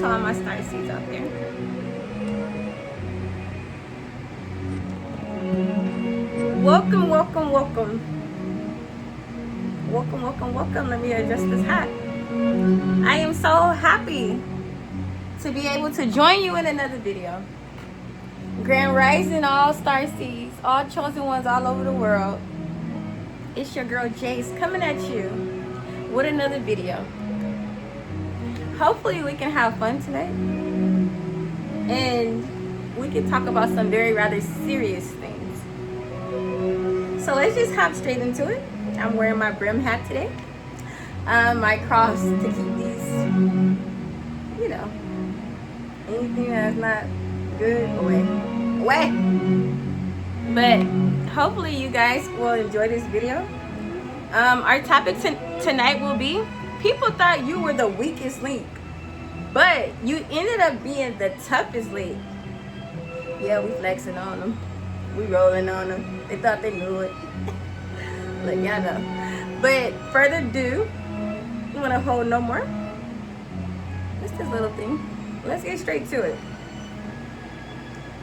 to all my star seeds out there. Welcome, welcome, welcome. Welcome, welcome, welcome. Let me adjust this hat. I am so happy to be able to join you in another video. Grand Rising, all star seeds, all chosen ones all over the world. It's your girl Jace coming at you with another video. Hopefully we can have fun today. And we can talk about some very rather serious things. So let's just hop straight into it. I'm wearing my brim hat today. My cross to keep these, you know, anything that's not good away. But hopefully you guys will enjoy this video. Our topic tonight will be, people thought you were the weakest link, but you ended up being the toughest link. Yeah, we flexing on them. We rolling on them. They thought they knew it. Like, y'all know. But further ado, you want to hold no more? What's this little thing? Let's get straight to it.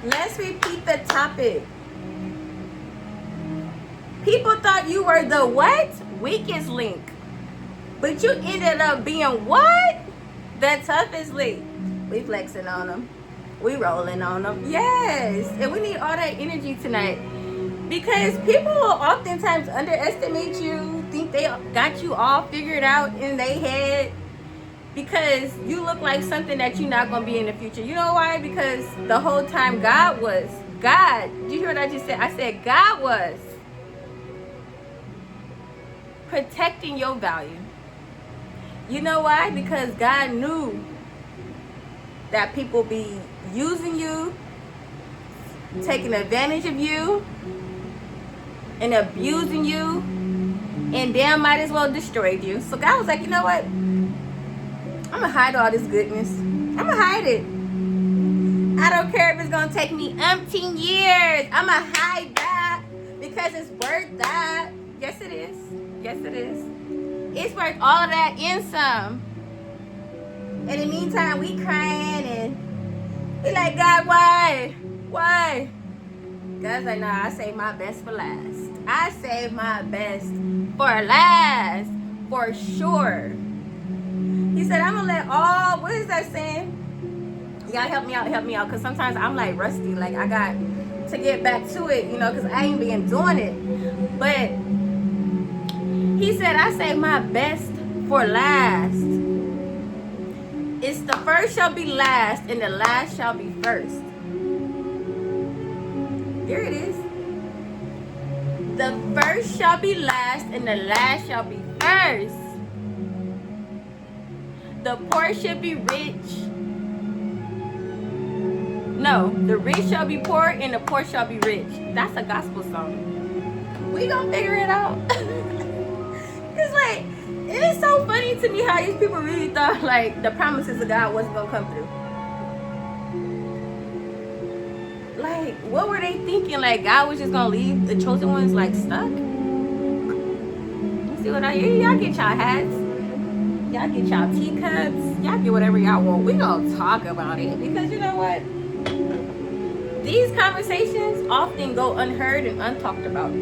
Let's repeat the topic. People thought you were the what? Weakest link. But you ended up being what? The toughest link. We flexing on them. We rolling on them. Yes. And we need all that energy tonight. Because people will oftentimes underestimate you, think they got you all figured out in their head. Because you look like something that you're not going to be in the future. You know why? Because the whole time God was. God. Did you hear what I just said? I said God was protecting your value. You know why? Because God knew that people be using you, taking advantage of you, and abusing you, and damn might as well destroyed you. So God was like, you know what? I'm gonna hide all this goodness. I'm gonna hide it. I don't care if it's gonna take me umpteen years. I'm gonna hide that because it's worth that. Yes, it is. Yes, it is. It's worth all of that and some. In the meantime, we crying and we like, God, why? Why? God's like, nah, I saved my best for last. I saved my best for last. For sure. He said, I'm going to let all, what is that saying? Y'all help me out, because sometimes I'm like rusty. Like, I got to get back to it, you know, because I ain't been doing it. But he said, I saved my best for last. It's the first shall be last, and the last shall be first. There it is. The first shall be last, and the last shall be first. The poor should be rich. No, the rich shall be poor, and the poor shall be rich. That's a gospel song. We gonna figure it out. It's like, it is so funny to me how these people really thought like the promises of God wasn't gonna come through. Like, what were they thinking? Like, God was just gonna leave the chosen ones like stuck? See what I hear? Y'all get y'all hats. Y'all get y'all teacups. Y'all get whatever y'all want. We gonna talk about it. Because you know what? These conversations often go unheard and untalked about.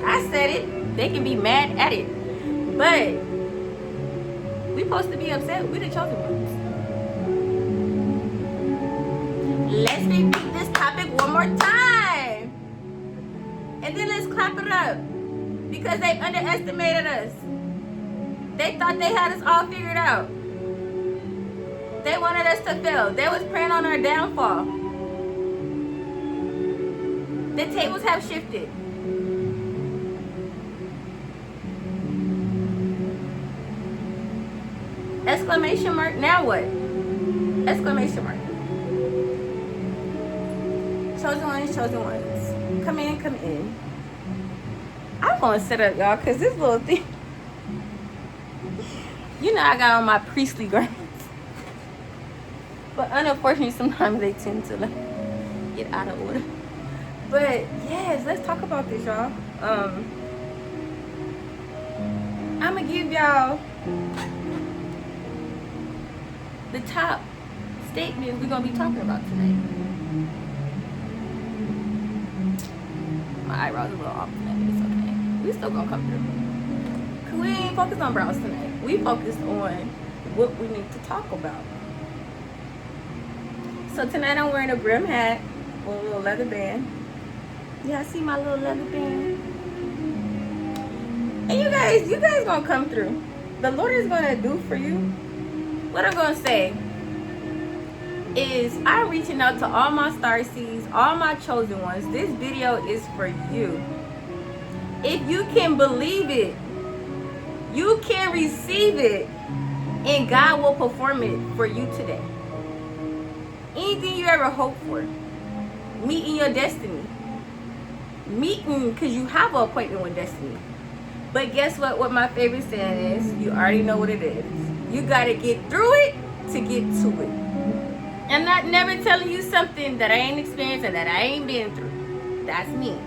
I said it. They can be mad at it. But we supposed to be upset. We're the chosen ones. Let's repeat this topic one more time. And then let's clap it up. Because they underestimated us. They thought they had us all figured out. They wanted us to fail. They was preying on our downfall. The tables have shifted. Exclamation mark. Now what? Exclamation mark. Chosen ones, chosen ones. Come in, come in. I'm gonna sit up, y'all, because this little thing. You know I got on my priestly garments. But unfortunately, sometimes they tend to like get out of order. But yes, let's talk about this, y'all. I'm gonna give y'all the top statements we're going to be talking about tonight. My eyebrows are a little off tonight, but it's okay. We still going to come through. Because we ain't focused on brows tonight. We focused on what we need to talk about. So tonight I'm wearing a brim hat with a little leather band. Yeah, I see my little leather band. And you guys gonna come through. The Lord is gonna do for you. What I'm gonna say is I'm reaching out to all my star seeds, all my chosen ones. This video is for you. If you can believe it, you can receive it, and God will perform it for you today. Anything you ever hope for, meeting your destiny, meeting because you have an appointment with destiny. But guess what my favorite saying is? You already know what it is. You got to get through it to get to it. I'm not never telling you something that I ain't experienced and that I ain't been through. That's me.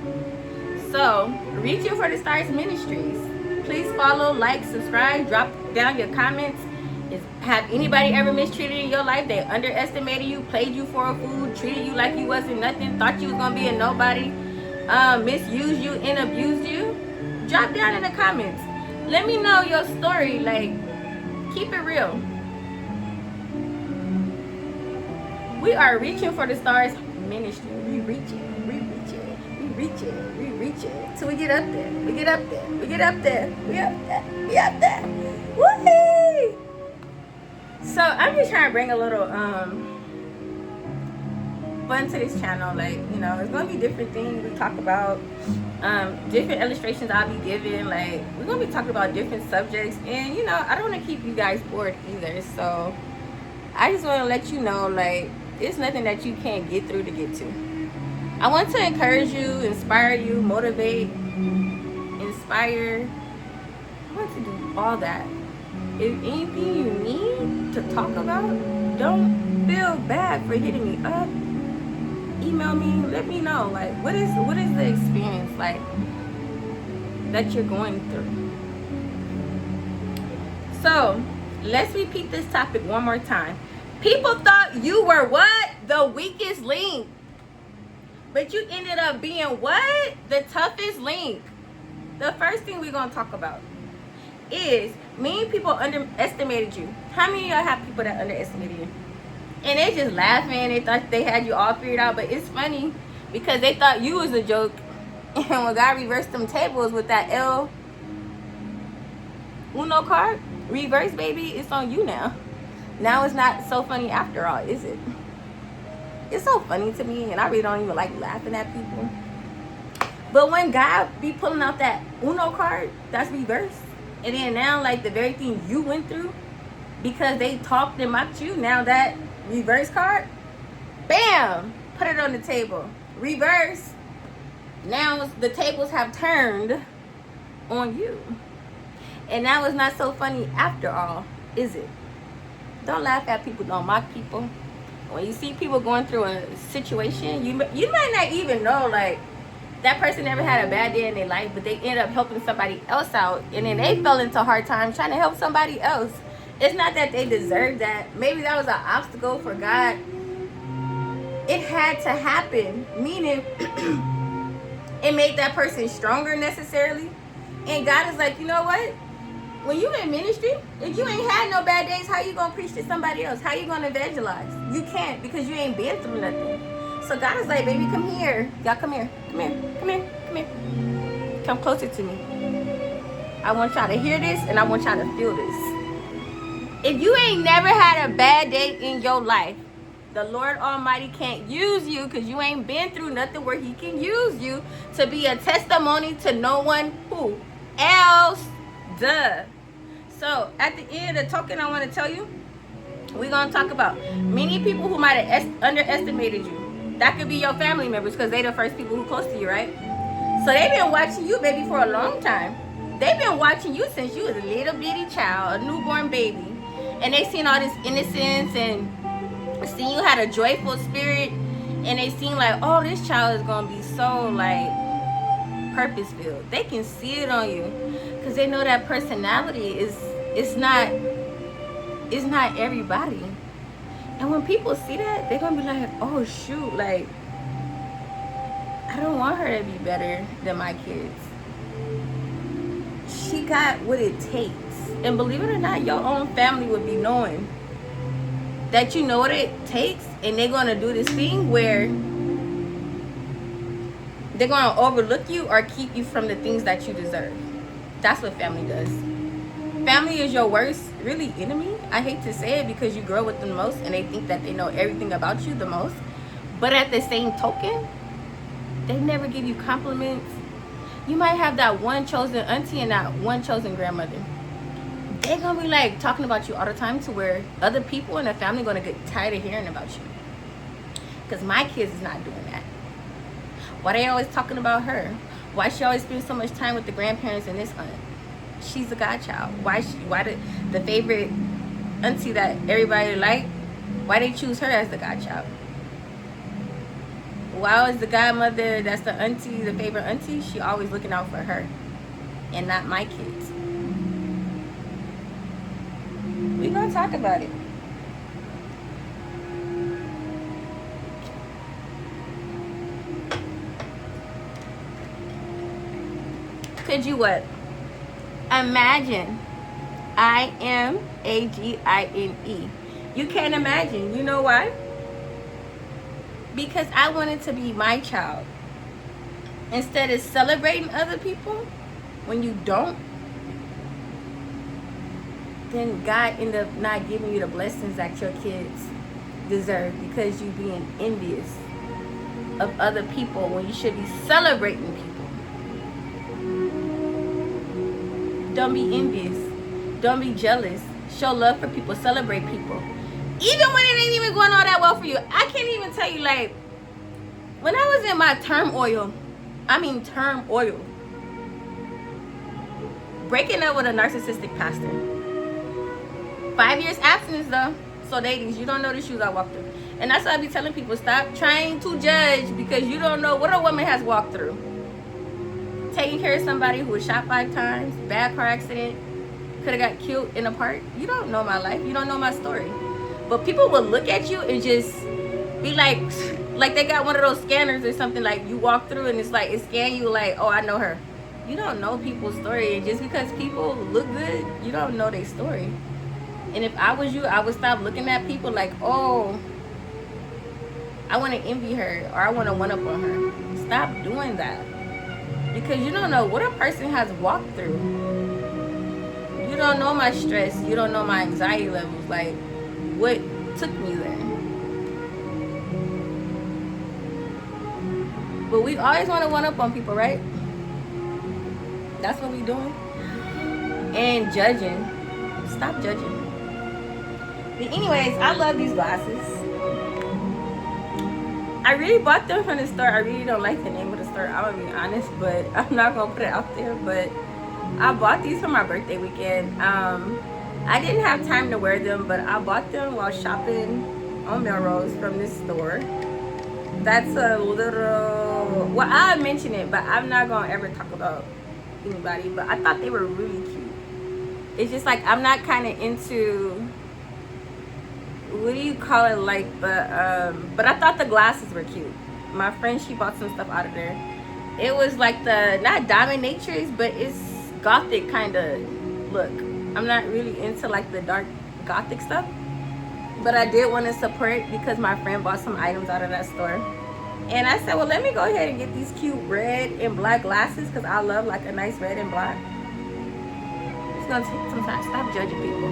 So, Reaching for the Stars Ministries. Please follow, like, subscribe, drop down your comments. Have anybody ever mistreated in your life? They underestimated you, played you for a fool, treated you like you wasn't nothing, thought you was going to be a nobody, misused you and abused you? Drop down in the comments. Let me know your story. Like, keep it real. We are Reaching for the Stars Ministry. We reach it. We reach it. We reach it. We reach it. So we get up there. We get up there. We get up there. We up there. We up there. Woo-hoo! So I'm just trying to bring a little fun to this channel. Like, you know, it's gonna be different things we talk about, different illustrations I'll be giving. Like, we're gonna be talking about different subjects, and you know, I don't want to keep you guys bored either. So I just want to let you know, like, it's nothing that you can't get through to get to. I want to encourage you, inspire you, motivate, inspire. I want to do all that. If anything you need to talk about, don't feel bad for hitting me up. Email me, let me know, like, what is the experience like that you're going through. So let's repeat this topic one more time. People thought you were what? The weakest link. But you ended up being what? The toughest link. The first thing we're going to talk about is many people underestimated you. How many of y'all have people that underestimated you? And they just laughing. They thought they had you all figured out. But it's funny because they thought you was a joke. And when God reversed them tables with that El Uno card, reverse, baby, it's on you now. Now it's not so funny after all, is it? It's so funny to me, and I really don't even like laughing at people. But when God be pulling out that Uno card, that's reverse. And then now, like, the very thing you went through, because they talked and mocked you, now that reverse card, bam, put it on the table. Reverse. Now the tables have turned on you. And now it's not so funny after all, is it? Don't laugh at people, don't mock people. When you see people going through a situation, you might not even know, like, that person never had a bad day in their life, but they end up helping somebody else out, and then they fell into hard times trying to help somebody else. It's not that they deserve that. Maybe that was an obstacle for God. It had to happen, meaning it made that person stronger necessarily. And God is like, you know what? When you in ministry, if you ain't had no bad days, how you gonna preach to somebody else? How you gonna evangelize? You can't, because you ain't been through nothing. So God is like, baby, come here. Y'all come here. Come here. Come here. Come here. Come closer to me. I want y'all to hear this, and I want y'all to feel this. If you ain't never had a bad day in your life, the Lord Almighty can't use you because you ain't been through nothing where he can use you to be a testimony to no one who else. Duh. So at the end of the token, I want to tell you, we're going to talk about many people who might have underestimated you. That could be your family members because they're the first people who close to you, right? So they've been watching you, baby, for a long time. They've been watching you since you was a little bitty child, a newborn baby. And they seen all this innocence and seen you had a joyful spirit. And they seen like, oh, this child is going to be so like purpose-filled. They can see it on you because they know that personality is not everybody. And when people see that, they're gonna be like, oh shoot, like I don't want her to be better than my kids. She got what it takes. And believe it or not, your own family would be knowing that you know what it takes, and they're gonna do this thing where they're gonna overlook you or keep you from the things that you deserve. That's what family does. Family is your worst, really, enemy. I hate to say it because you grow with them the most and they think that they know everything about you the most. But at the same token, they never give you compliments. You might have that one chosen auntie and that one chosen grandmother. They're gonna be like talking about you all the time to where other people in the family are gonna get tired of hearing about you. Because my kids is not doing that. Why they always talking about her? Why she always spends so much time with the grandparents and this aunt? She's a godchild. Why the favorite auntie that everybody like, why they choose her as the godchild? Why is the godmother that's the auntie, the favorite auntie, she always looking out for her and not my kids? We gonna talk about it. Could you what? Imagine. IMAGINE. You can't imagine. You know why? Because I wanted to be my child. Instead of celebrating other people, when you don't, then God end up not giving you the blessings that your kids deserve because you being envious of other people when you should be celebrating people. Don't be envious. Don't be jealous. Show love for people. Celebrate people. Even when it ain't even going all that well for you. I can't even tell you, like, when I was in my turmoil, breaking up with a narcissistic pastor. 5 years abstinence though. So ladies, you don't know the shoes I walked through. And that's why I be telling people, stop trying to judge because you don't know what a woman has walked through. Taking care of somebody who was shot 5 times, bad car accident, could have got killed in a park. You don't know my life. You don't know my story. But people will look at you and just be like they got one of those scanners or something, like you walk through and it's like it scan you like, oh, I know her. You don't know people's story. And just because people look good, you don't know their story. And if I was you, I would stop looking at people like, oh, I want to envy her or I want to one up on her. Stop doing that. Because you don't know what a person has walked through. You don't know my stress. You don't know my anxiety levels. Like, what took me there. But we always want to one up on people, right? That's what we doing. And judging. Stop judging. But anyways, I love these glasses. I really bought them from the store. I really don't like the name of the store, I'm gonna be honest, but I'm not gonna put it out there. But I bought these for my birthday weekend. I didn't have time to wear them, but I bought them while shopping on Melrose from this store. That's a little, well, I'll mention it, but I'm not gonna ever talk about anybody. But I thought they were really cute. It's just like I'm not kind of into, what do you call it, like the but I thought the glasses were cute. My friend, she bought some stuff out of there. It was like the, not dominatrix, but it's gothic kind of look. I'm not really into like the dark gothic stuff, but I did want to support because my friend bought some items out of that store. And I said, well, let me go ahead and get these cute red and black glasses because I love like a nice red and black. It's gonna take some time. Stop judging people.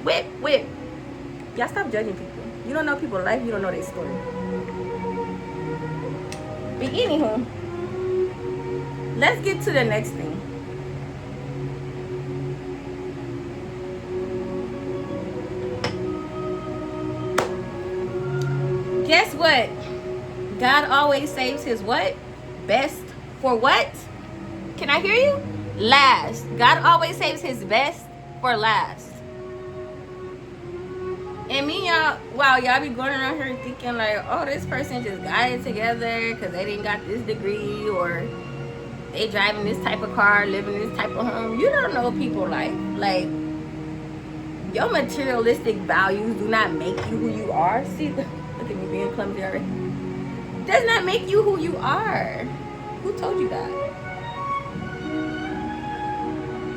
Whip. Y'all stop judging people. You don't know people's life. You don't know their story. But anywho, let's get to the next thing. Guess what? God always saves his what? Best for what? Can I hear you? Last. God always saves his best for last. And me, y'all, wow, y'all be going around here thinking like, oh, this person just got it together because they didn't got this degree, or they driving this type of car, living this type of home. You don't know people like Your materialistic values do not make you who you are. See, look at me being clumsy already. Does not make you who you are. Who told you that?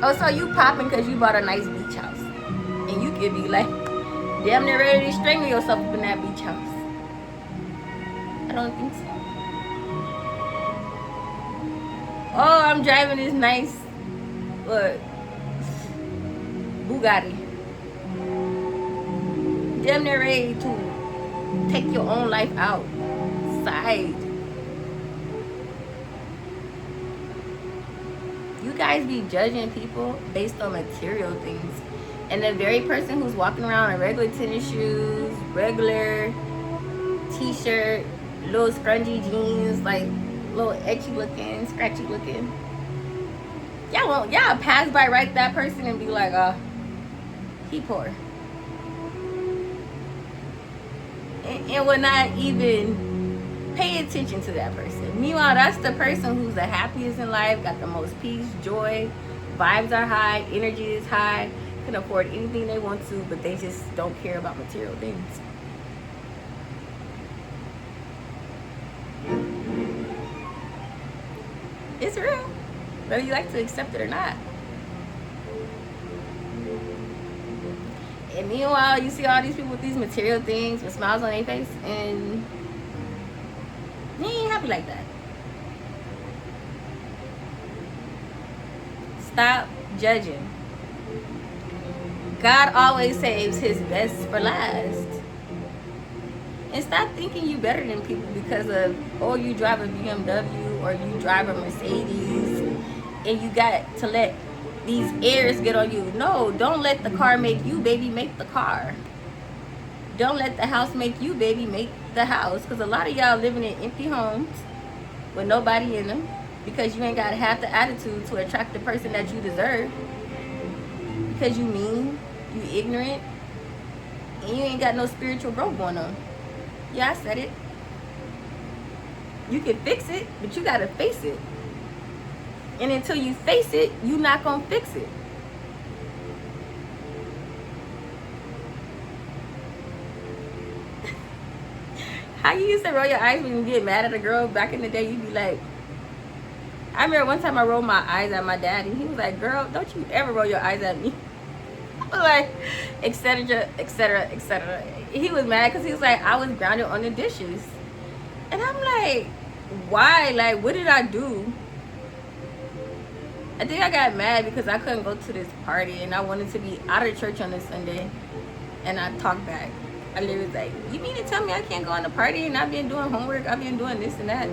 Oh, so you popping because you bought a nice beach house. And you could be like, damn near ready to strangle yourself up in that beach house. I don't think so. Oh, I'm driving this nice, Bugatti. Damn near ready to take your own life outside. You guys be judging people based on material things. And the very person who's walking around in regular tennis shoes, regular t-shirt, little scrungy jeans, like little edgy looking, scratchy looking. Y'all pass by right that person and be like, he poor. And will not even pay attention to that person. Meanwhile, that's the person who's the happiest in life, got the most peace, joy, vibes are high, energy is high, can afford anything they want to, but they just don't care about material things. It's real, whether you like to accept it or not. And meanwhile, you see all these people with these material things with smiles on their face, and they ain't happy like that. Stop judging. God always saves his best for last. And stop thinking you better than people because of, oh, you drive a BMW or you drive a Mercedes and you got to let these airs get on you. No, don't let the car make you, baby, make the car. Don't let the house make you, baby, make the house. Because a lot of y'all living in empty homes with nobody in them because you ain't got to have the attitude to attract the person that you deserve. Because you mean, you ignorant, and you ain't got no spiritual growth going on. Yeah, I said it. You can fix it, but you gotta face it. And until you face it, you not gonna fix it. How you used to roll your eyes when you get mad at a girl back in the day? You'd be like, I remember one time I rolled my eyes at my dad, and he was like, girl, don't you ever roll your eyes at me. Like, etc., etc., etc. He was mad because he was like, I was grounded on the dishes. And I'm like, why? Like, what did I do? I think I got mad because I couldn't go to this party and I wanted to be out of church on a Sunday. And I talked back. I literally was like, you mean to tell me I can't go on the party and I've been doing homework, I've been doing this and that?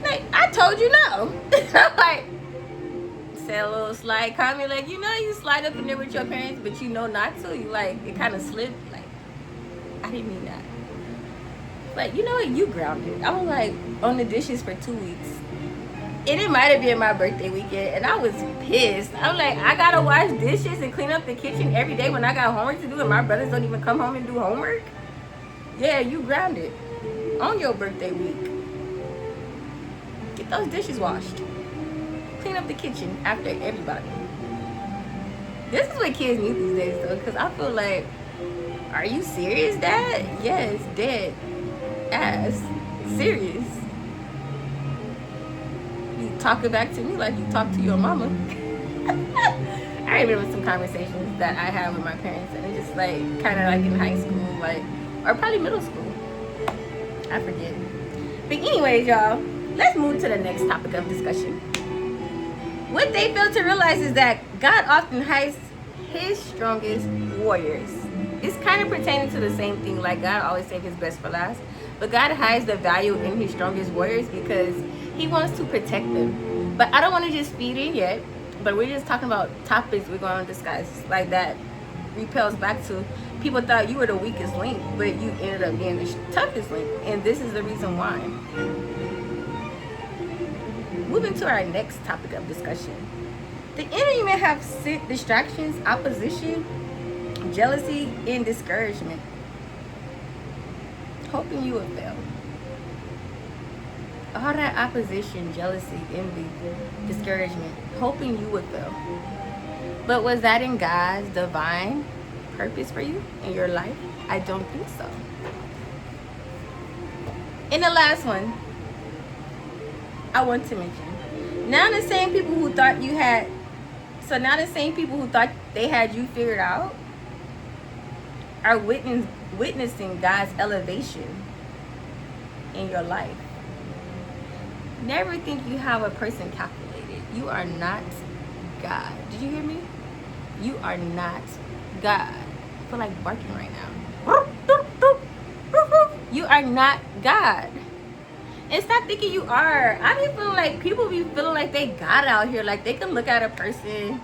Like, I told you no. I'm like, said a little slide comment, like, you know, you slide up in there with your parents, but you know not to. You like, it kind of slipped. Like, I didn't mean that. But you know what? You grounded. I was like on the dishes for 2 weeks. And it might have been my birthday weekend, and I was pissed. I'm like, I gotta wash dishes and clean up the kitchen every day when I got homework to do, and my brothers don't even come home and do homework. Yeah, you grounded on your birthday week. Get those dishes washed. Clean up the kitchen after everybody. This is what kids need these days, though, because I feel like, are you serious, Dad? Yes, dead ass. Serious. You talking back to me like you talk to your mama. I remember some conversations that I had with my parents, and it's just like kind of like in high school, like, or probably middle school. I forget. But anyways, y'all, let's move to the next topic of discussion. What they fail to realize is that God often hides his strongest warriors. It's kind of pertaining to the same thing, like God always saved his best for last. But God hides the value in his strongest warriors because he wants to protect them. But I don't want to just feed in yet, but we're just talking about topics we're going to discuss. Like that repels back to people thought you were the weakest link, but you ended up being the toughest link. And this is the reason why. Moving to our next topic of discussion. The enemy may have sent distractions, opposition, jealousy, and discouragement, hoping you would fail. All that opposition, jealousy, envy, discouragement, hoping you would fail. But was that in God's divine purpose for you in your life? I don't think so. And the last one I want to mention. Now the same people who thought you had, so now the same people who thought they had you figured out are witnessing God's elevation in your life. Never think you have a person calculated. You are not God. Did you hear me? You are not God. I feel like barking right now. You are not God. And stop thinking you are. I be feeling like people be feeling like they God out here. Like they can look at a person,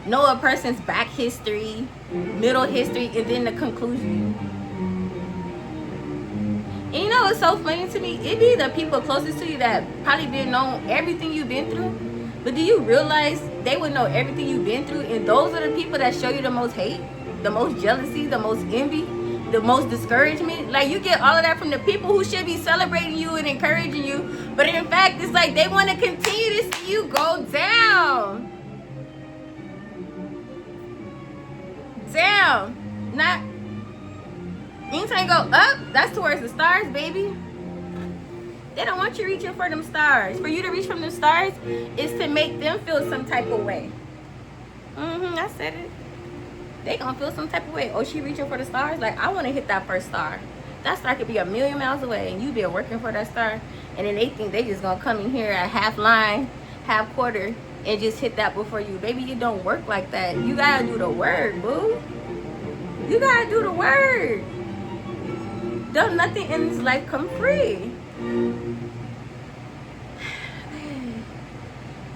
know a person's back history, middle history, and then the conclusion. And you know what's so funny to me? It be the people closest to you that probably didn't know everything you've been through. But do you realize they would know everything you've been through? And those are the people that show you the most hate, the most jealousy, the most envy, the most discouragement. Like you get all of that from the people who should be celebrating you and encouraging you. But in fact, it's like they want to continue to see you go down. Down. Not anytime you go up, that's towards the stars, baby. They don't want you reaching for them stars. For you to reach from the stars is to make them feel some type of way. I said it. They gonna feel some type of way. Oh, she reaching for the stars? Like, I want to hit that first star. That star could be a million miles away, and you been working for that star, and then they think they just gonna come in here at half line, half quarter, and just hit that before you. Baby, you don't work like that. You gotta do the work, boo. You gotta do the work. Don't nothing in this life come free.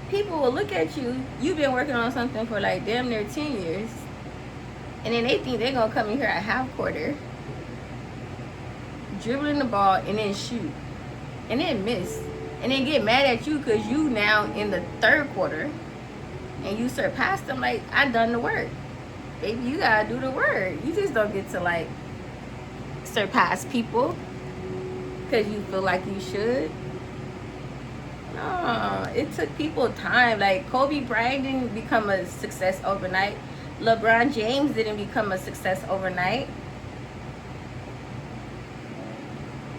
People will look at you. You've been working on something for like damn near 10 years. And then they think they're going to come in here at half quarter, dribbling the ball, and then shoot. And then miss. And then get mad at you because you now in the third quarter. And you surpassed them like, I done the work. Baby, you got to do the work. You just don't get to like surpass people because you feel like you should. No, it took people time. Like Kobe Bryant didn't become a success overnight. LeBron James didn't become a success overnight.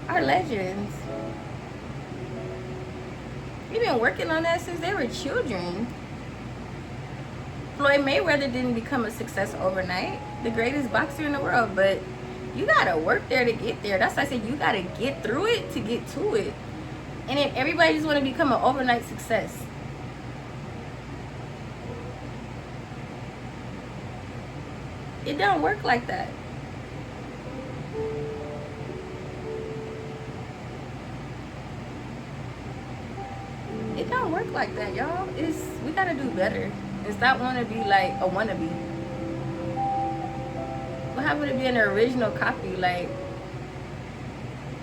Our legends. We've been working on that since they were children. Floyd Mayweather didn't become a success overnight. The greatest boxer in the world, but you gotta work there to get there. That's why I said you gotta get through it to get to it. And then everybody just want to become an overnight success. It don't work like that. It don't work like that, y'all. We gotta do better. And stop wanting to be like a wannabe. What happened to being an original copy? Like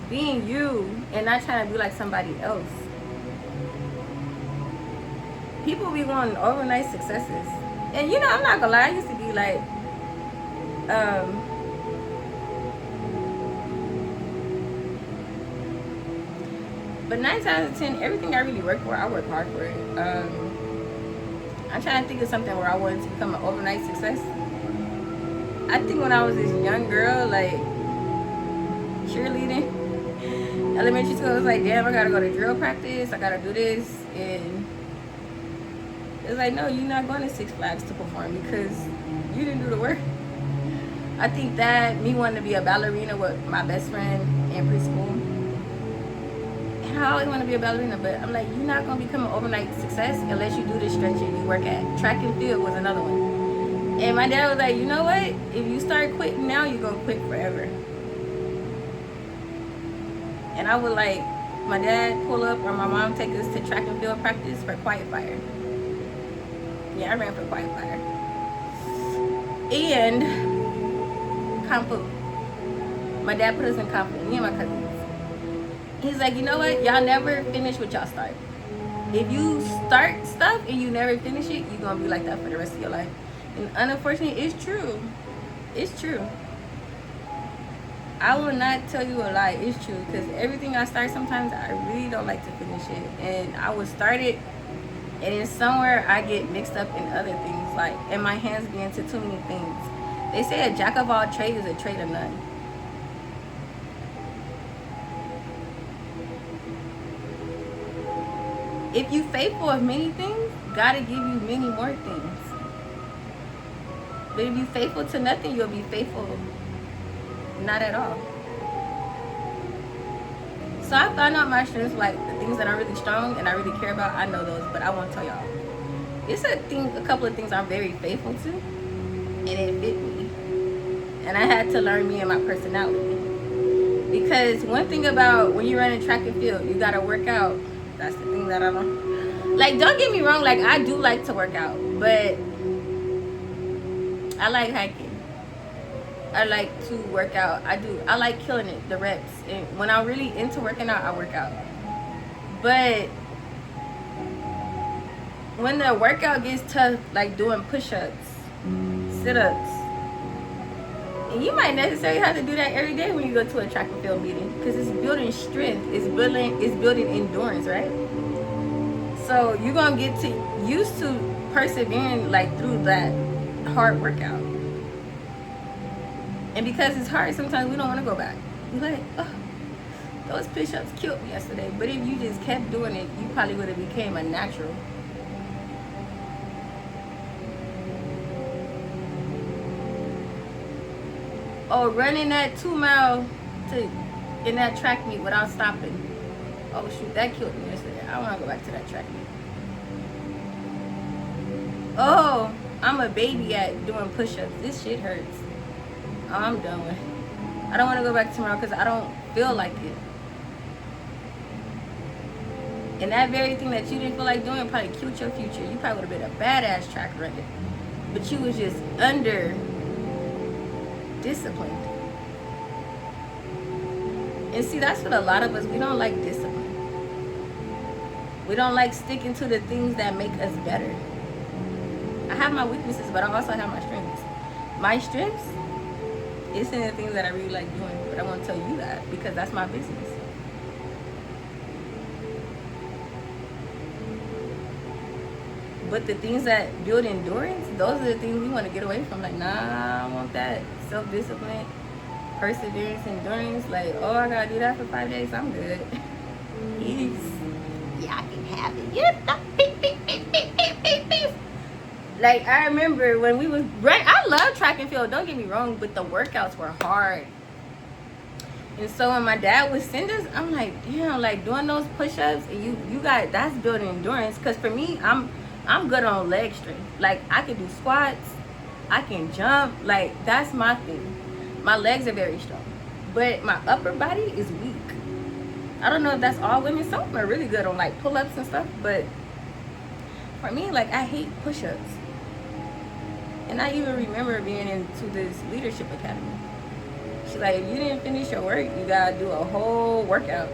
being you and not trying to be like somebody else. People be wanting overnight successes. And you know, I'm not gonna lie, I used to be like, but 9 times out of 10, everything I really work for, I work hard for it. I'm trying to think of something where I wanted to become an overnight success. I think when I was this young girl, like cheerleading, elementary school, I was like, damn, I gotta go to drill practice, I gotta do this. And it's like, no, you're not going to Six Flags to perform because you didn't do the work. I think that me wanting to be a ballerina with my best friend in preschool, and I always want to be a ballerina, but I'm like, you're not going to become an overnight success unless you do the stretching you work at. Track and field was another one. And my dad was like, you know what? If you start quitting now, you're going to quit forever. And I would like, my dad pull up or my mom take us to track and field practice for Quiet Fire. Yeah, I ran for Quiet Fire. And Kung Fu. My dad put us in Kung Fu, me and my cousins. He's like, you know what? Y'all never finish what y'all start. If you start stuff and you never finish it, you're going to be like that for the rest of your life. And unfortunately, it's true. It's true. I will not tell you a lie. It's true. Because everything I start, sometimes I really don't like to finish it. And I would start it, and then somewhere I get mixed up in other things. Like, and my hands be into too many things. They say a jack of all trades is a trade of none. If you faithful of many things, God will give you many more things. But if you faithful to nothing, you'll be faithful not at all. So I found out my strengths, like the things that I'm really strong and I really care about. I know those, but I won't tell y'all. It's a couple of things I'm very faithful to, and it fit me. And I had to learn me and my personality. Because one thing about when you run in track and field, you gotta work out. That's the thing that I don't like. Don't get me wrong, like I do like to work out, but I like hiking. I like to work out. I like killing it, the reps. And when I'm really into working out, I work out. But when the workout gets tough, like doing push-ups, sit-ups, and you might necessarily have to do that every day when you go to a track and field meeting, because it's building strength, it's building endurance, right? So you're gonna get used to persevering like through that hard workout. And because it's hard, sometimes we don't want to go back. We're like, oh, those push-ups killed me yesterday. But if you just kept doing it, you probably would have became a natural. Oh, running that 2 mile in that track meet without stopping. Oh shoot, that killed me yesterday. I want to go back to that track meet. Oh, I'm a baby at doing push-ups. This shit hurts. Oh, I'm done with it. I don't want to go back tomorrow because I don't feel like it. And that very thing that you didn't feel like doing probably killed your future. You probably would have been a badass track runner. But you was just under disciplined. And see, that's what a lot of us, we don't like discipline. We don't like sticking to the things that make us better. I have my weaknesses, but I also have my strengths. My strengths, it's in the things that I really like doing, but I want to tell you that because that's my business. But the things that build endurance, those are the things we want to get away from. Like, nah, I want that self-discipline, perseverance, endurance. Like, oh, I gotta do that for 5 days. I'm good. Yes. Yeah, I can have it. Yeah. Like, I remember when we was running, I love track and field, don't get me wrong, but the workouts were hard. And so when my dad would send us, I'm like, damn, like doing those push-ups, and you got, that's building endurance. Because for me, I'm good on leg strength. Like, I can do squats, I can jump, like, that's my thing. My legs are very strong, but my upper body is weak. I don't know if that's all women. Some of them are really good on, like, pull-ups and stuff, but for me, like, I hate push-ups. And I even remember being into this leadership academy. She's like, if you didn't finish your work, you gotta do a whole workout.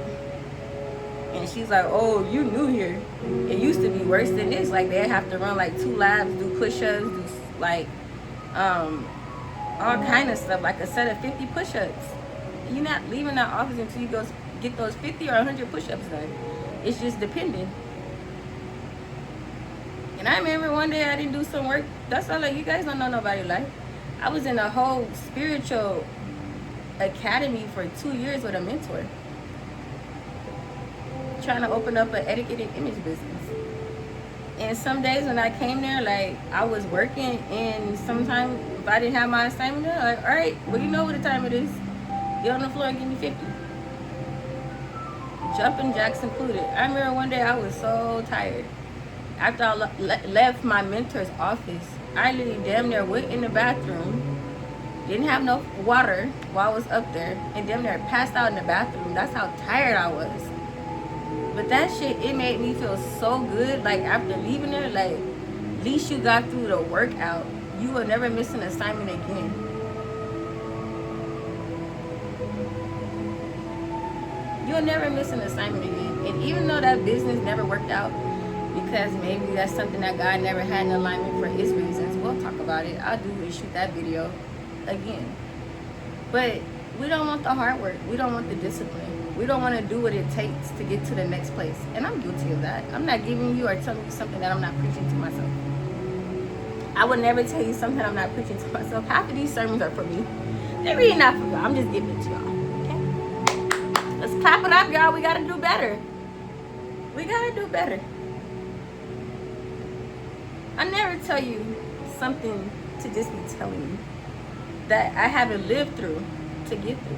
And she's like, oh, you new here. It used to be worse than this. Like, they'd have to run like 2 laps, do push-ups, do like all kind of stuff, like a set of 50 push-ups. You're not leaving that office until you go get those 50 or 100 push-ups done. It's just dependent. And I remember one day I didn't do some work. That's all, like, you guys don't know nobody life. I was in a whole spiritual academy for 2 years with a mentor, trying to open up an etiquette and image business. And some days when I came there, like, I was working, and sometimes if I didn't have my assignment done, like, all right, well, you know what the time it is. Get on the floor and give me 50. Jumping jacks included. I remember one day I was so tired. After I left my mentor's office, I literally damn near went in the bathroom, didn't have no water while I was up there, and damn near passed out in the bathroom. That's how tired I was. But that shit, it made me feel so good. Like, after leaving there, like, at least you got through the workout. You will never miss an assignment again. You'll never miss an assignment again. And even though that business never worked out, because maybe that's something that God never had in alignment for his reasons, we'll talk about it. I'll do and shoot that video again. But we don't want the hard work. We don't want the discipline. We don't want to do what it takes to get to the next place. And I'm guilty of that. I'm not giving you or telling you something that I'm not preaching to myself. I would never tell you something I'm not preaching to myself. Half of these sermons are for me. They're really not for y'all. I'm just giving it to y'all. Okay? Let's clap it up, y'all. We gotta do better. We gotta do better. I never tell you something to just be telling you that I haven't lived through to get through.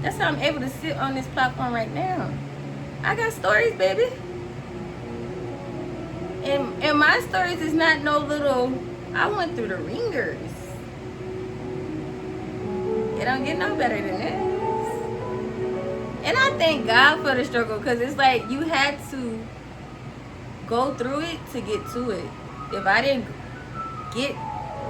That's how I'm able to sit on this platform right now. I got stories, baby. And my stories is not no little, I went through the ringers. It don't get no better than this. And I thank God for the struggle, because it's like you had to go through it to get to it. If I didn't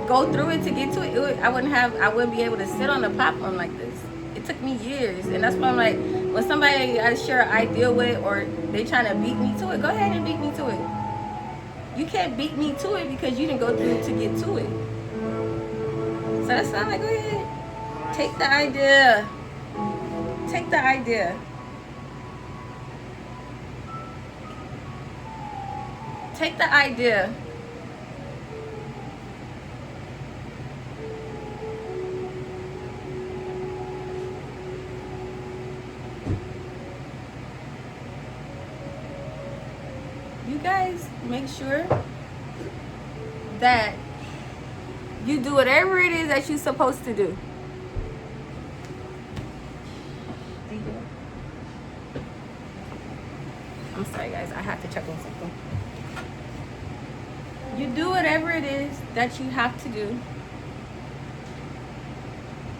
go through it to get to it, I wouldn't be able to sit on the platform like this. It took me years, and that's why I'm like, when somebody I share an idea with, or they trying to beat me to it, go ahead and beat me to it. You can't beat me to it because you didn't go through it to get to it. So that's why I'm like, go ahead, take the idea. Take the idea. Take the idea. You guys make sure that you do whatever it is that you're supposed to do. I'm sorry, guys. I have to check on something. You do whatever it is that you have to do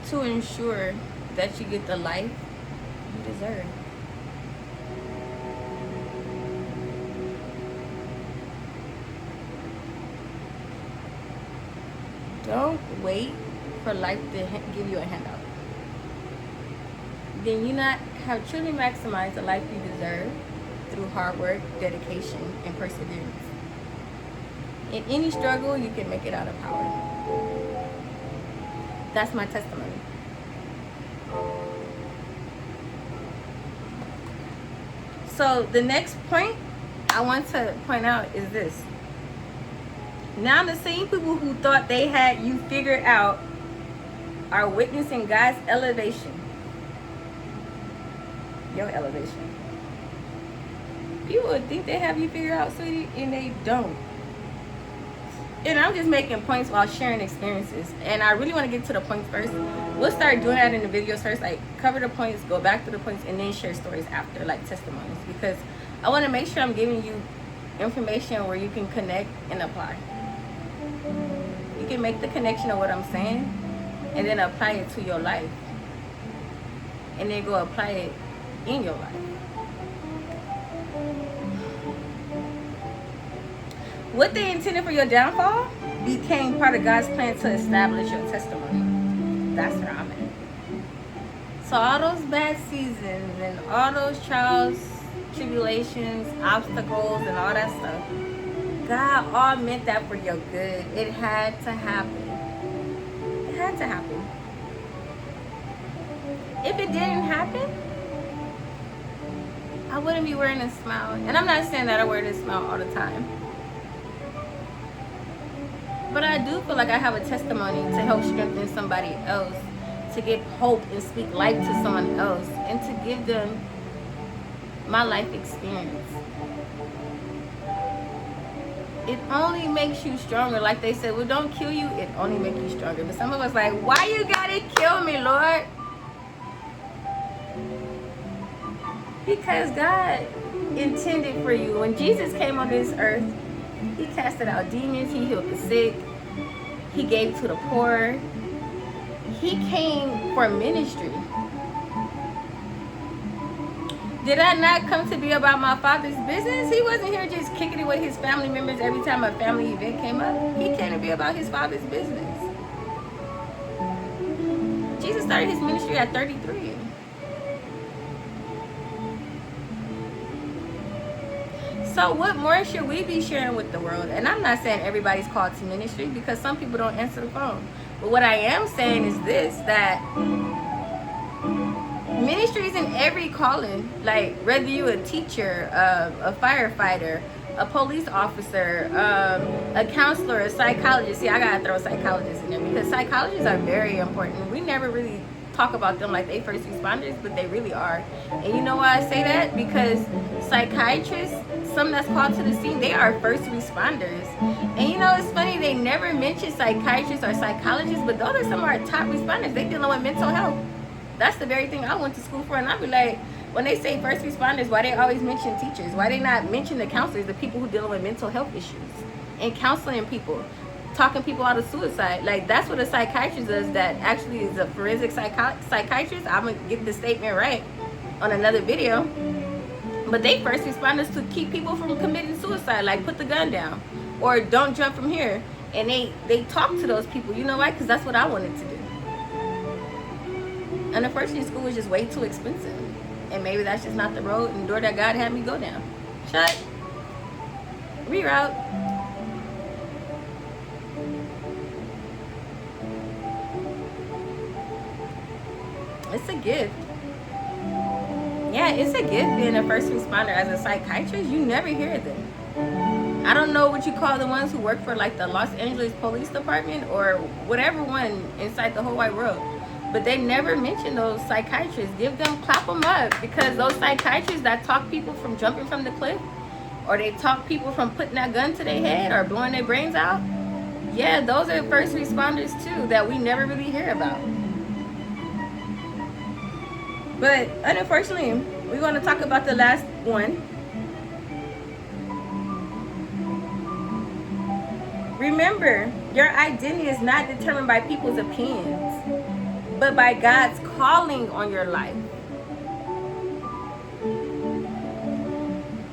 to ensure that you get the life you deserve. Don't wait for life to give you a handout. Then you not have truly maximized the life you deserve through hard work, dedication, and perseverance. In any struggle, you can make it out of power. That's my testimony. So the next point I want to point out is this. Now the same people who thought they had you figured out are witnessing God's elevation. Your elevation. People would think they have you figured out, sweetie, and they don't. And I'm just making points while sharing experiences. And I really want to get to the points first. We'll start doing that in the videos first. Like, cover the points, go back to the points, and then share stories after, like testimonies. Because I want to make sure I'm giving you information where you can connect and apply. You can make the connection of what I'm saying and then apply it to your life. And then go apply it in your life. What they intended for your downfall became part of God's plan to establish your testimony. That's where I'm at. So all those bad seasons and all those trials, tribulations, obstacles, and all that stuff, God all meant that for your good. It had to happen. It had to happen. If it didn't happen, I wouldn't be wearing a smile. And I'm not saying that I wear this smile all the time. But I do feel like I have a testimony to help strengthen somebody else, to give hope and speak life to someone else, and to give them my life experience. It only makes you stronger. Like they said, well, don't kill you, it only makes you stronger. But some of us like, why you gotta kill me, Lord? Because God intended for you. When Jesus came on this earth, he casted out demons, he healed the sick, he gave to the poor. He came for ministry. Did I not come to be about my Father's business? He wasn't here just kicking it with his family members every time a family event came up. He came to be about his Father's business. Jesus started his ministry at 33. So what more should we be sharing with the world? And I'm not saying everybody's called to ministry, because some people don't answer the phone. But what I am saying is this, that ministry is in every calling. Like, whether you're a teacher, a firefighter, a police officer, a counselor, a psychologist. See, I gotta throw psychologists in there because psychologists are very important. We never really talk about them like they first responders, but they really are. And you know why I say that? Because psychiatrists, some that's called to the scene, they are first responders. And you know, it's funny, they never mention psychiatrists or psychologists, but those are some of our top responders. They dealing with mental health. That's the very thing I went to school for. And I'd be like, when they say first responders, why they always mention teachers? Why they not mention the counselors, the people who dealing with mental health issues and counseling people, talking people out of suicide? Like, that's what a psychiatrist does. That actually is a forensic psychiatrist. I'm gonna get the statement right on another video. But they first responders to keep people from committing suicide, like put the gun down or don't jump from here. And they talk to those people. You know why? Because that's what I wanted to do. And unfortunately, school was just way too expensive. And maybe that's just not the road and door that God had me go down. Shut. Reroute. It's a gift. Yeah, it's a gift being a first responder. As a psychiatrist, you never hear them. I don't know what you call the ones who work for like the Los Angeles Police Department or whatever one inside the whole wide world. But they never mention those psychiatrists. Give them, clap them up, because those psychiatrists that talk people from jumping from the cliff, or they talk people from putting that gun to their head or blowing their brains out, yeah, those are first responders too that we never really hear about. But unfortunately, we're going to talk about the last one. Remember, your identity is not determined by people's opinions, but by God's calling on your life.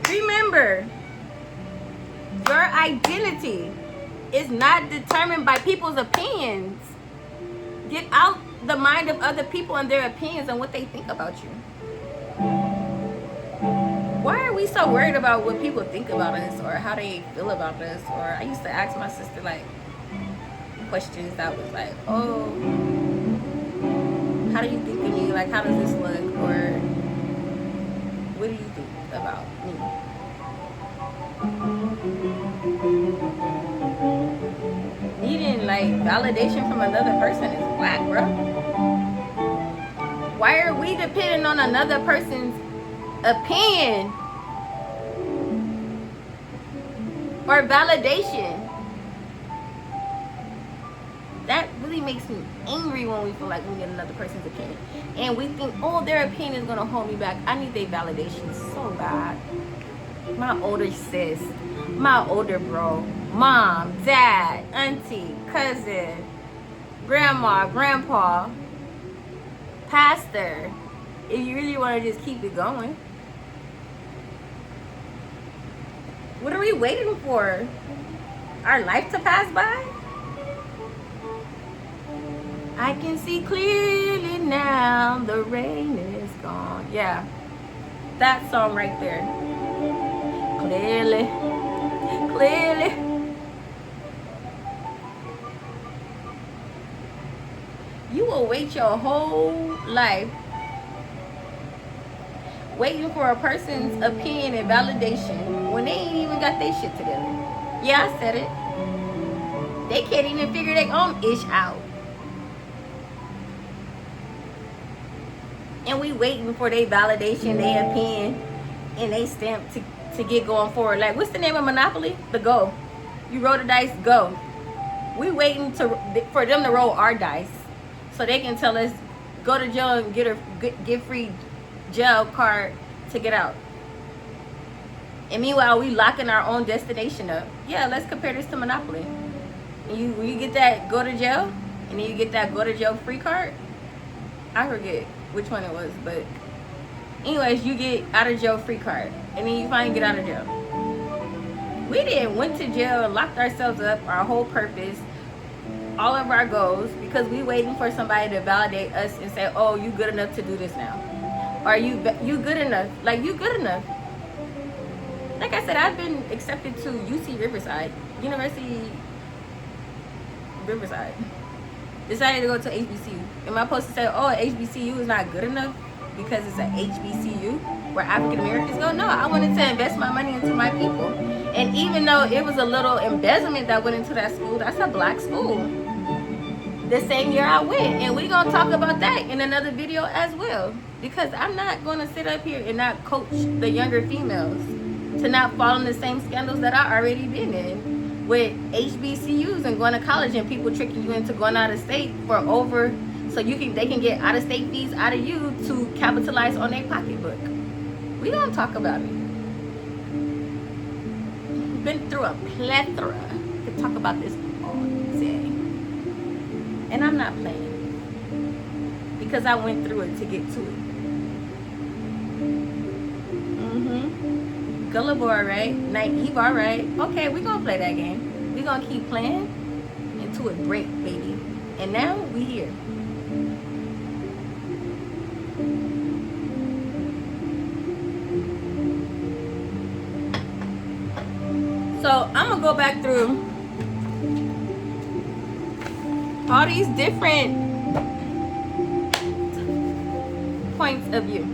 Remember, your identity is not determined by people's opinions. Get out the mind of other people and their opinions and what they think about you. Why are we so worried about what people think about us or how they feel about us? Or I used to ask my sister like questions that was like, oh, how do you think of me? Like, how does this look? Or what do you think about me? Needing like validation from another person is whack, bro. Why are we depending on another person's opinion or validation? That really makes me angry when we feel like we get another person's opinion and we think, oh, their opinion is gonna hold me back. I need their validation so bad. My older sis, my older bro, mom, dad, auntie, cousin, grandma, grandpa, pastor, if you really want to just keep it going. What are we waiting for? Our life to pass by? I can see clearly now, the rain is gone. Yeah, that song right there. Clearly, clearly. You will wait your whole life waiting for a person's opinion and validation when they ain't even got their shit together. Yeah, I said it. They can't even figure their own ish out. And we waiting for their validation, their opinion, and they stamp to get going forward. Like, what's the name of Monopoly? The go. You roll the dice, go. We waiting for them to roll our dice so they can tell us, go to jail and get free jail card to get out. And meanwhile, we locking our own destination up. Yeah, let's compare this to Monopoly. And when you get that go to jail, and then you get that go to jail free card, I forget which one it was, but anyways, you get out of jail free card, and then you finally get out of jail. We didn't went to jail and locked ourselves up, our whole purpose, all of our goals, because we waiting for somebody to validate us and say, oh, you good enough to do this now. Or you good enough. Like, you good enough. Like I said, I've been accepted to UC Riverside, University Riverside. Decided to go to HBCU. Am I supposed to say, oh, HBCU is not good enough because it's an HBCU where African Americans go? No, I wanted to invest my money into my people. And even though it was a little embezzlement that went into that school, that's a black school. The same year I went. And we're going to talk about that in another video as well. Because I'm not going to sit up here and not coach the younger females to not fall in the same scandals that I already been in with HBCUs and going to college and people tricking you into going out of state for over, so they can get out of state fees out of you to capitalize on their pocketbook. We don't talk about it. Been through a plethora. We could talk about this all day. And I'm not playing. Because I went through it to get to it. Gullible, right? Naive, all right. Okay, we're going to play that game. We're going to keep playing until it break, baby. And now we here. So I'm going to go back through all these different points of view.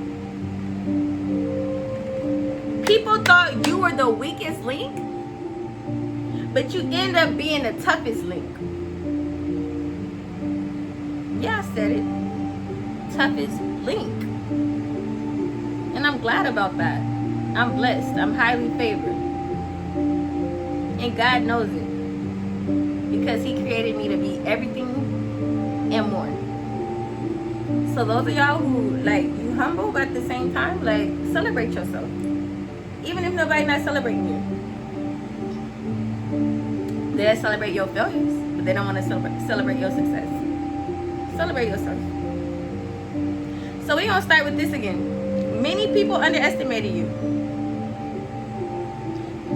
People thought you were the weakest link, but you end up being the toughest link. Yeah, I said it. Toughest link. And I'm glad about that. I'm blessed. I'm highly favored. And God knows it. Because He created me to be everything and more. So those of y'all who, like, you humble, but at the same time, like, celebrate yourself. Even if nobody's not celebrating you. They'll celebrate your failures, but they don't want to celebrate your success. Celebrate yourself. So we're going to start with this again. Many people underestimated you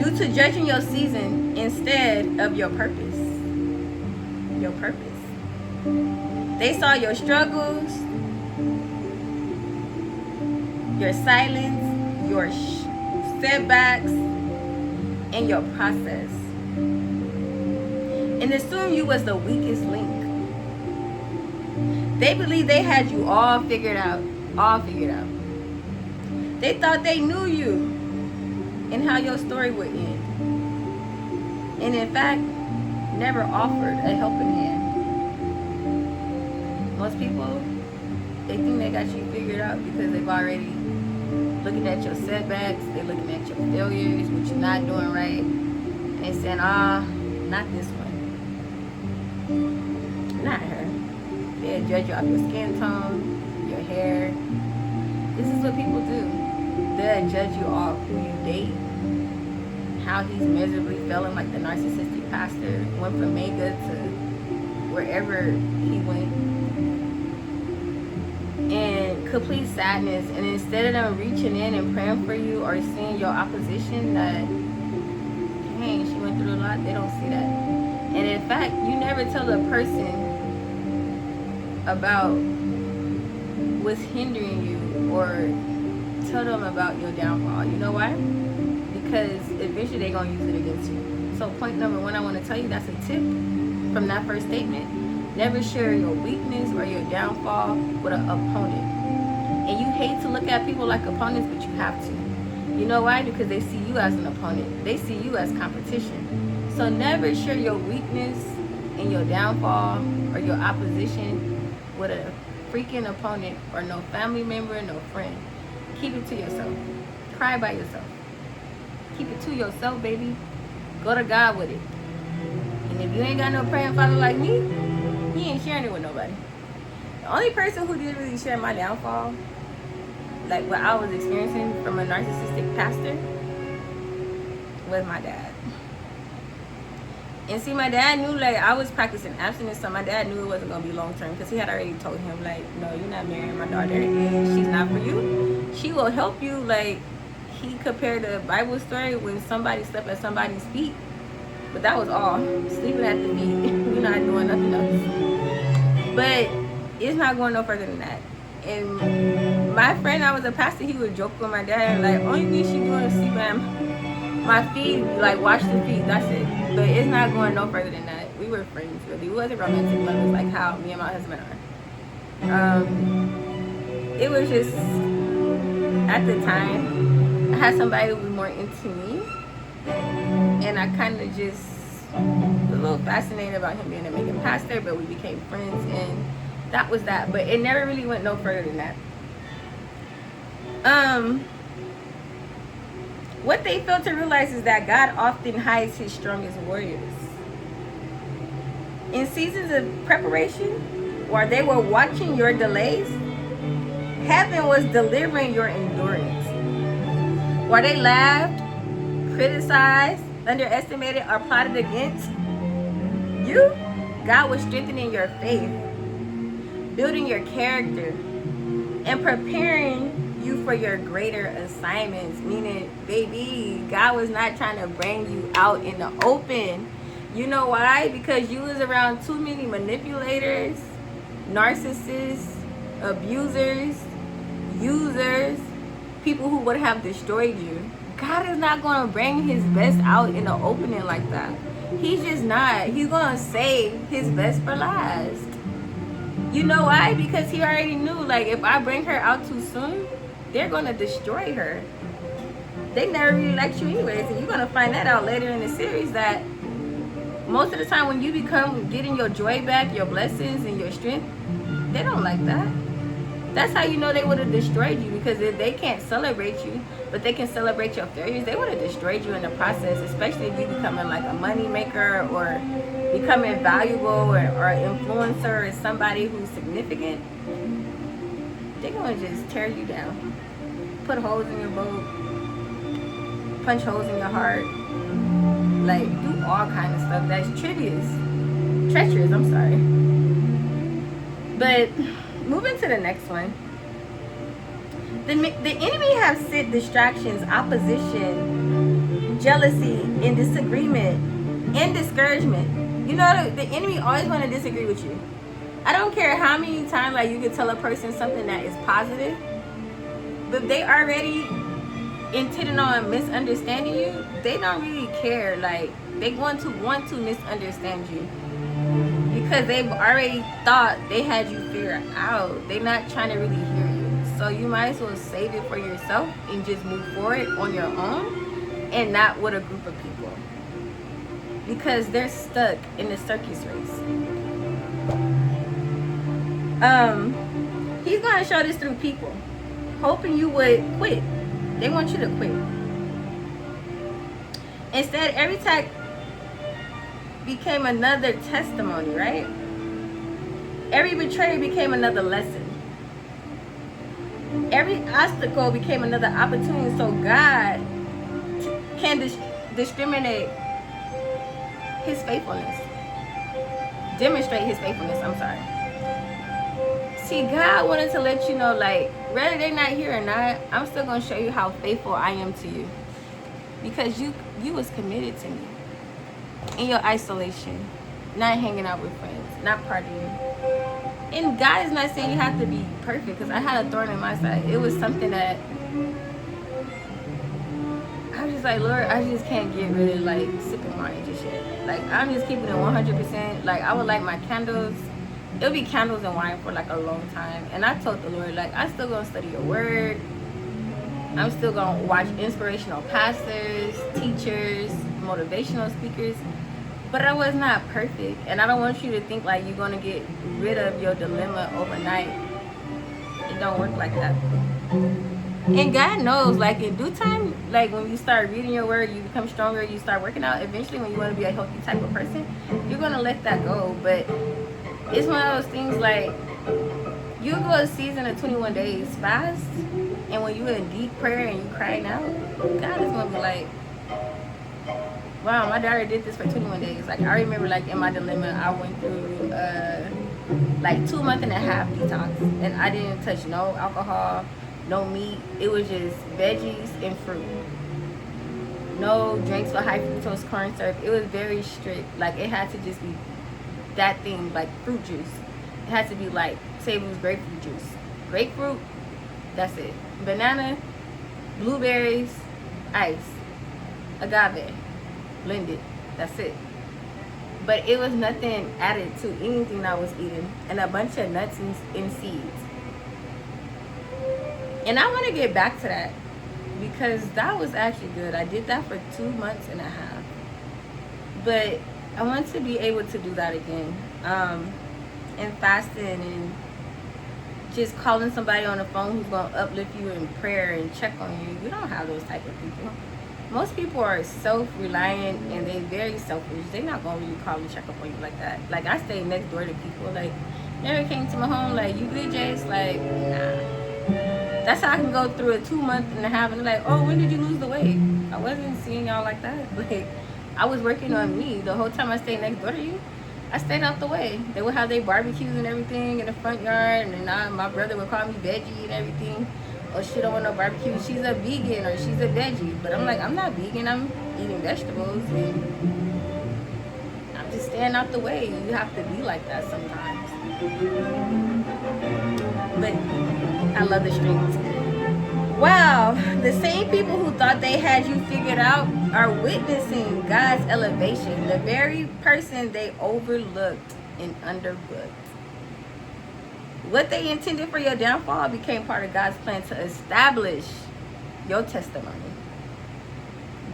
due to judging your season instead of your purpose. Your purpose. They saw your struggles, your silence, your setbacks, and your process, and assumed you was the weakest link. They believed they had you all figured out. They thought they knew you and how your story would end, and in fact never offered a helping hand. Most people, they think they got you figured out because they've already looking at your setbacks, they're looking at your failures, what you're not doing right, and saying, not this one. Not her. They'll judge you off your skin tone, your hair. This is what people do. They'll judge you off who you date, how he's miserably failing like the narcissistic pastor, went from mega to wherever he went. And complete sadness. And instead of them reaching in and praying for you or seeing your opposition that, dang, she went through a lot, they don't see that. And in fact, you never tell a person about what's hindering you or tell them about your downfall. You know why? Because eventually they're going to use it against you. So point number one, I want to tell you, that's a tip from that first statement. Never share your weakness or your downfall with an opponent. And you hate to look at people like opponents, but you have to. You know why? Because they see you as an opponent. They see you as competition. So never share your weakness and your downfall or your opposition with a freaking opponent or no family member, no friend. Keep it to yourself. Cry by yourself. Keep it to yourself, baby. Go to God with it. And if you ain't got no praying father like me, he ain't sharing it with nobody. The only person who didn't really share my downfall, like what I was experiencing from a narcissistic pastor, was my dad. And see, my dad knew, like, I was practicing abstinence, so my dad knew it wasn't going to be long term, because he had already told him, like, no, you're not marrying my daughter, and she's not for you. She will help you. Like, he compared the Bible story when somebody slept at somebody's feet. But that was all. Sleeping at the feet. We're not doing nothing else. But it's not going no further than that. And my friend, I was a pastor, he would joke with my dad, like, only thing she doing is sleeping at my feet, like, wash the feet, that's it. But it's not going no further than that. We were friends, really. We wasn't romantic lovers like how me and my husband are. It was just, at the time, I had somebody who was more into me. and I kind of just was a little fascinated about him being a Jamaican pastor, but we became friends, and that was that. But it never really went no further than that. What they fail to realize is that God often hides his strongest warriors. In seasons of preparation, while they were watching your delays, heaven was delivering your endurance. While they laughed, criticized, underestimated, or plotted against you, God was strengthening your faith, building your character, and preparing you for your greater assignments. Meaning, baby, God was not trying to bring you out in the open. You know why? Because you was around too many manipulators, narcissists, abusers, users, people who would have destroyed you. God is not going to bring his best out in the opening like that. He's just not. He's going to save his best for last. You know why? Because he already knew, like, if I bring her out too soon, they're going to destroy her. They never really liked you anyways, and you're going to find that out later in the series, that most of the time when you become getting your joy back, your blessings and your strength, they don't like that. That's how you know they would have destroyed you, because if they can't celebrate you, but they can celebrate your failures, they would have destroyed you in the process, especially if you becoming like a money maker or becoming valuable or influencer or somebody who's significant. They're going to just tear you down. Put holes in your boat. Punch holes in your heart. Like, do all kind of stuff that's treacherous, I'm sorry. But moving to the next one. The enemy have sent distractions, opposition, jealousy, and disagreement, and discouragement. You know, the enemy always want to disagree with you. I don't care how many times, like, you can tell a person something that is positive, but they already intending on misunderstanding you. They don't really care. Like, they want to misunderstand you, because they've already thought they had you figured out. They're not trying to really hear you. So you might as well save it for yourself and just move forward on your own, and not with a group of people, because they're stuck in the circus race. He's going to show this through people, hoping you would quit. They want you to quit. Instead, every attack became another testimony, right? Every betrayal became another lesson. Every obstacle became another opportunity, so God can discriminate his faithfulness. Demonstrate his faithfulness, I'm sorry. See, God wanted to let you know, like, whether they're not here or not, I'm still going to show you how faithful I am to you. Because you was committed to me. In your isolation. Not hanging out with friends. Not partying. And God is not saying you have to be perfect, because I had a thorn in my side. It was something that I was just like, Lord, I just can't get rid of, like, sipping wine just yet. Like, I'm just keeping it 100%. Like, I would like my candles. It'll be candles and wine for like a long time. And I told the Lord, like, I'm still gonna study your word. I'm still gonna watch inspirational pastors, teachers, motivational speakers. But I was not perfect. And I don't want you to think like you're gonna get rid of your dilemma overnight. It don't work like that. And God knows, like, in due time, like, when you start reading your word, you become stronger, you start working out, eventually when you want to be a healthy type of person, you're gonna let that go. But it's one of those things, like, you go a season of 21 days fast, and when you're in deep prayer and you crying out, God is going to be like, wow, my daughter did this for 21 days. Like, I remember, like, in my dilemma, I went through, like, 2 months and a half detox, and I didn't touch no alcohol, no meat. It was just veggies and fruit. No drinks with high fructose corn syrup. It was very strict. Like, it had to just be that thing, like fruit juice. It has to be like, say it was grapefruit juice. Grapefruit, that's it. Banana, blueberries, ice, agave, blended, that's it. But it was nothing added to anything I was eating, and a bunch of nuts and seeds. And I want to get back to that, because that was actually good. I did that for 2 months and a half. But I want to be able to do that again. And fasting and just calling somebody on the phone who's going to uplift you in prayer and check on you. We don't have those type of people. Most people are self-reliant and they very selfish. They're not going to really call and check up on you like that. Like, I stay next door to people. Like, never came to my home like, you good, Jace? Like, nah. That's how I can go through a 2 month and a half and like, oh, when did you lose the weight? I wasn't seeing y'all like that. Like, I was working on me. The whole time I stayed next door to you, I stayed out the way. They would have their barbecues and everything in the front yard, and then my brother would call me veggie and everything. Oh, she don't want no barbecue. She's a vegan or she's a veggie. But I'm like, I'm not vegan. I'm eating vegetables, and I'm just staying out the way. You have to be like that sometimes. But I love the streets. Wow, the same people who thought they had you figured out are witnessing God's elevation. The very person they overlooked and underbooked. What they intended for your downfall became part of God's plan to establish your testimony.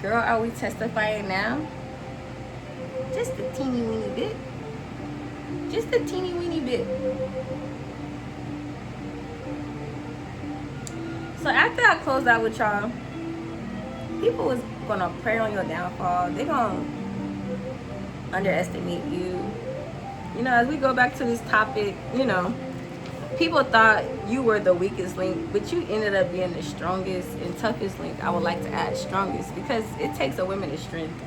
Girl, are we testifying now? Just a teeny weeny bit. Just a teeny weeny bit. So after I closed out with y'all, people was gonna pray on your downfall. They gonna underestimate you. You know, as we go back to this topic, you know, people thought you were the weakest link, but you ended up being the strongest and toughest link. I would like to add strongest, because it takes a woman of strength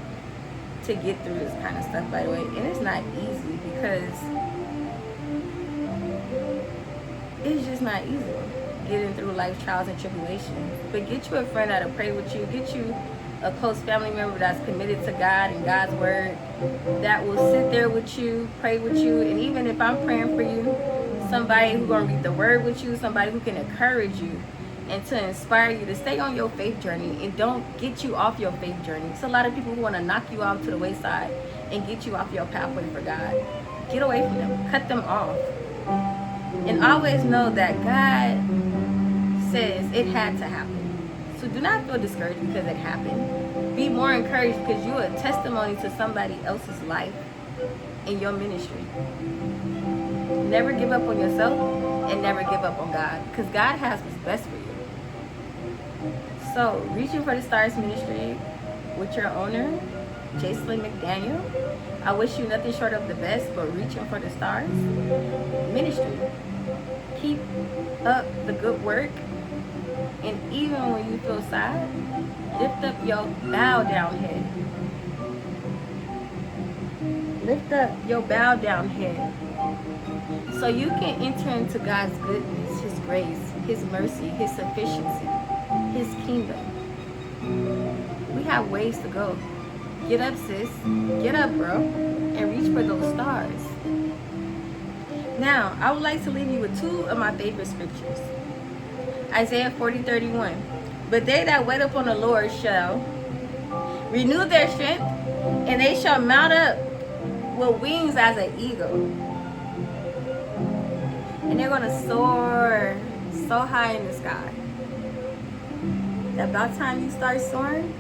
to get through this kind of stuff, by the way. And it's not easy, because it's just not easy getting through life trials and tribulations. But get you a friend that'll pray with you. Get you a close family member that's committed to God and God's word, that will sit there with you, pray with you. And even if I'm praying for you, somebody who's going to read the word with you, somebody who can encourage you and to inspire you to stay on your faith journey and don't get you off your faith journey. It's a lot of people who want to knock you off to the wayside and get you off your pathway for God. Get away from them. Cut them off. And always know that God says it had to happen. So do not feel discouraged because it happened. Be more encouraged because you're a testimony to somebody else's life in your ministry. Never give up on yourself and never give up on God, because God has what's best for you. So, Reaching for the Stars Ministry with your owner, Jacelyn McDaniel. I wish you nothing short of the best, but Reaching for the Stars Ministry. Keep up the good work, and even when you feel sad, lift up your bow down head. Lift up your bow down head, so you can enter into God's goodness, His grace, His mercy, His sufficiency, His kingdom. We have ways to go. Get up, sis. Get up, bro, and reach for those stars. Now, I would like to leave you with two of my favorite scriptures. Isaiah 40:31. But they that wait upon the Lord shall renew their strength, and they shall mount up with wings as an eagle. And they're going to soar so high in the sky. About time you start soaring,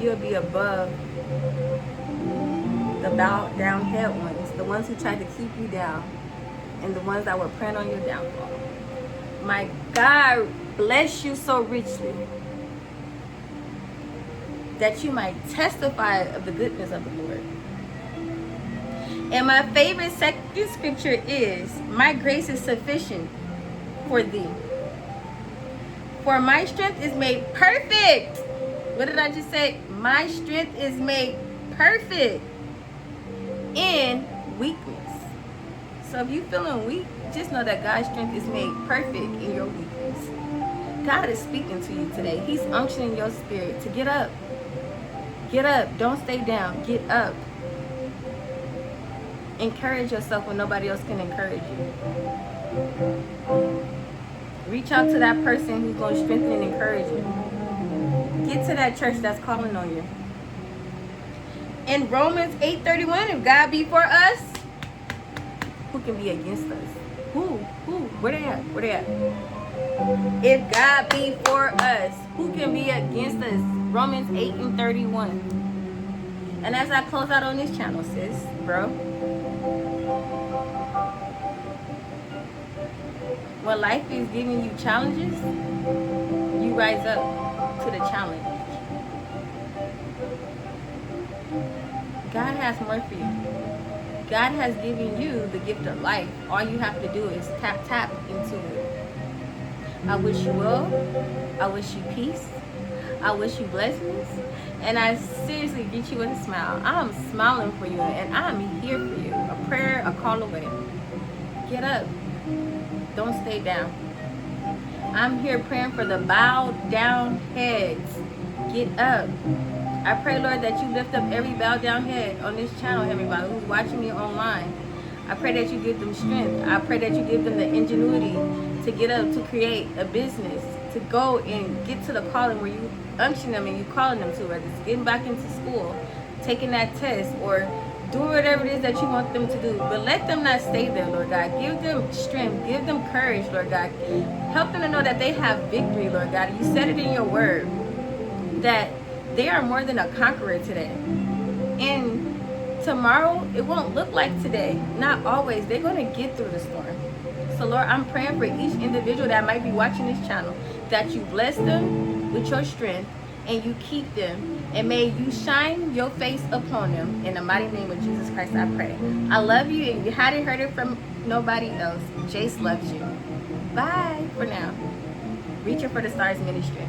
you'll be above the bowed down head ones, the ones who tried to keep you down, and the ones that were preying on your downfall. My God bless you so richly that you might testify of the goodness of the Lord. And my favorite second scripture is, my grace is sufficient for thee, for my strength is made perfect. What did I just say? My strength is made perfect in weakness. So if you're feeling weak, just know that God's strength is made perfect in your weakness. God is speaking to you today. He's unctioning your spirit to get up. Get up. Don't stay down. Get up. Encourage yourself when nobody else can encourage you. Reach out to that person who's going to strengthen and encourage you. Get to that church that's calling on you. In Romans 8:31, if God be for us, who can be against us? Who? Where they at? Where they at? If God be for us, who can be against us? Romans 8 and 31. And as I close out on this channel, sis, bro, when life is giving you challenges, you rise up to the challenge. God has more for you. God has given you the gift of life. All you have to do is tap into it. I wish you well. I wish you peace. I wish you blessings. And I seriously get you with a smile. I'm smiling for you, and I'm here for you. A prayer, a call away. Get up. Don't stay down. I'm here praying for the bowed down heads. Get up. I pray, Lord, that you lift up every bowed down head on this channel, everybody who's watching me online. I pray that you give them strength. I pray that you give them the ingenuity to get up, to create a business, to go and get to the calling where you unction them and you calling them to, whether it's getting back into school, taking that test, or doing whatever it is that you want them to do. But let them not stay there, Lord God. Give them strength. Give them courage, Lord God. Help them to know that they have victory, Lord God. You said it in your word that they are more than a conqueror today. And tomorrow, it won't look like today. Not always. They're going to get through the storm. So, Lord, I'm praying for each individual that might be watching this channel, that you bless them with your strength and you keep them. And may you shine your face upon them. In the mighty name of Jesus Christ, I pray. I love you, and you hadn't heard it from nobody else. Jace loves you. Bye for now. Reaching for the Stars Ministry.